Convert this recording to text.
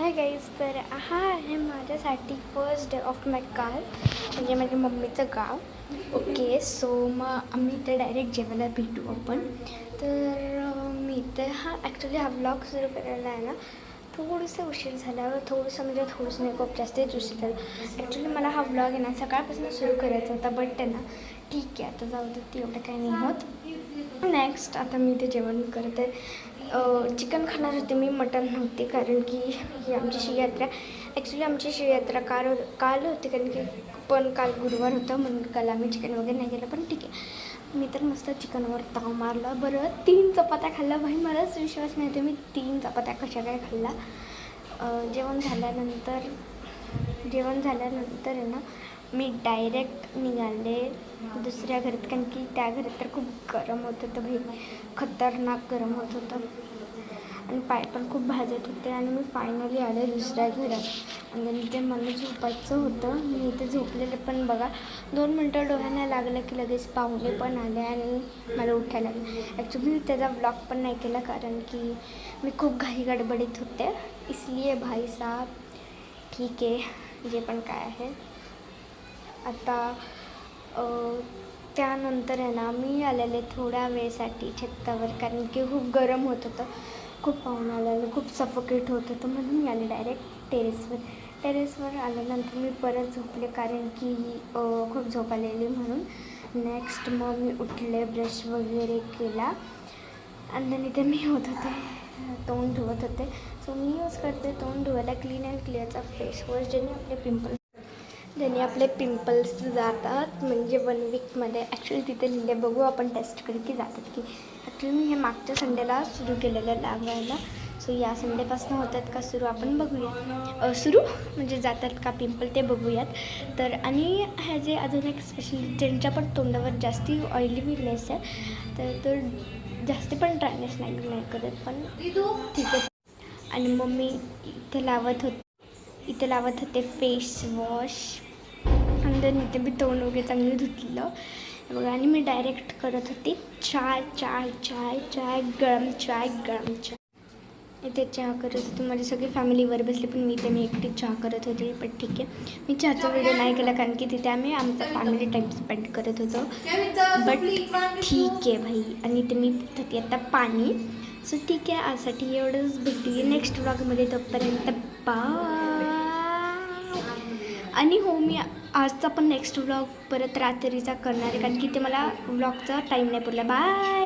Hi guys, तर हा आहे माझ्यासाठी फर्स्ट डे ऑफ माय गाव, म्हणजे माझ्या मम्मीचं गाव. ओके, सो मग आम्ही इथे डायरेक्ट जेवायला भेटू आपण. तर मी इथे ॲक्च्युली हा व्लॉग सुरू करायला आहे ना थोडंसं उशीर झाला. थोडंसं नाही, खूप जास्तच उशीर झाला. ॲक्च्युली मला हा व्लॉग आहे ना सकाळपासून सुरू करायचा होता, बट आहे ना ठीक आहे, आता जाऊ दे, एवढं काही नाही होत. नेक्स्ट आता मी इथे जेवण करते. चिकन खाणार होते मी, मटन नव्हते, कारण की ही आमची शिवयात्रा. ॲक्च्युली आमची शिवयात्रा काल होती, कारण की पण काल गुरुवार होतं, म्हणून काल आम्ही चिकन वगैरे नाही केलं. पण ठीक आहे, मी तर मस्त चिकनवर ताव मारला. बरं 3 चपात्या खाल्ल्या. भाई मलाच विश्वास नाही होते मी 3 चपात्या कशा काय खाल्ला. जेवण झाल्यानंतर आहे ना मी डायरेक्ट निघाले दुसऱ्या घरात, कारण की त्या घरात तर खूप गरम होत होतं. भाई खतरनाक गरम होत होतं आणि पाय पण खूप भाजत होते. आणि मी फायनली आले दुसऱ्या घरात. आणि इथे मला झोपायचं होतं. मी इथे झोपलेले, पण बघा 2 मिनटं डोळ्यांना लागलं की लगेच पाहुणे पण आले आणि मला उठायला लागलं. ॲक्च्युली मी त्याचा व्लॉग पण नाही केला, कारण की मी खूप घाई गडबडीत होते. इसलिए भाई साहब ठीक आहे, जे पण काय आहे. आता त्यानंतर आहे ना मी आलेले थोड्या वेळेसाठी छतावर, कारण की खूप गरम होत होतं, खूप पाहुणे आलेलं, खूप सफोकेट होत होतं, म्हणून मी आले डायरेक्ट टेरेसवर आल्यानंतर मी परत झोपले, कारण की खूप झोप आलेली म्हणून. नेक्स्ट मग मी उठले, ब्रश वगैरे केला आणि इथे मी होत होते तोंड धुवत होते. सो मी यूज करते तोंड धुवायला क्लीन अँड क्लिअरचा फेस वॉश, ज्याने आपले पिंपल्स जातात, म्हणजे 1 वीकमध्ये. ॲक्च्युली तिथे लिहिले, बघू आपण टेस्ट करू की जातात की. ॲक्च्युली मी हे मागच्या संडेला सुरू केलेलं लावायला. सो या संडेपासून होतात का सुरू आपण बघूया. सुरू म्हणजे जातात का पिंपल ते बघूयात. तर आणि ह्या जे अजून एक स्पेशली ज्यांच्या पण तोंडावर जास्ती ऑइलीनेस आहे, तर जास्ती पण ड्रायनेस नाही करत, पण ठीक आहे. आणि मग मी इथे लावत होते फेस वॉश, आणि then इथे मी तोंड वगैरे चांगली धुतलं बघा. आणि मी डायरेक्ट करत होती चाय, गरम चाय. इथे चहा करत होती. माझी सगळी फॅमिलीवर बसली, पण मी एकटी चहा करत होती. पण ठीक आहे, मी चहाचा व्हिडिओ नाही केला, कारण की तिथे आम्ही आमचा फॅमिली टाईम स्पेंड करत होतो. बट ठीक आहे भाई. आणि इथे मी पित होती आता पाणी. सो ठीक आहे, आजसाठी एवढंच. भेटूया नेक्स्ट व्लॉगमध्ये, तोपर्यंत बाय. आणि हो, मी आजचा पण नेक्स्ट व्लॉग परत रात्रीचा करणार आहे, कारण की ते मला व्लॉगचा टाईम नाही पडला. बाय.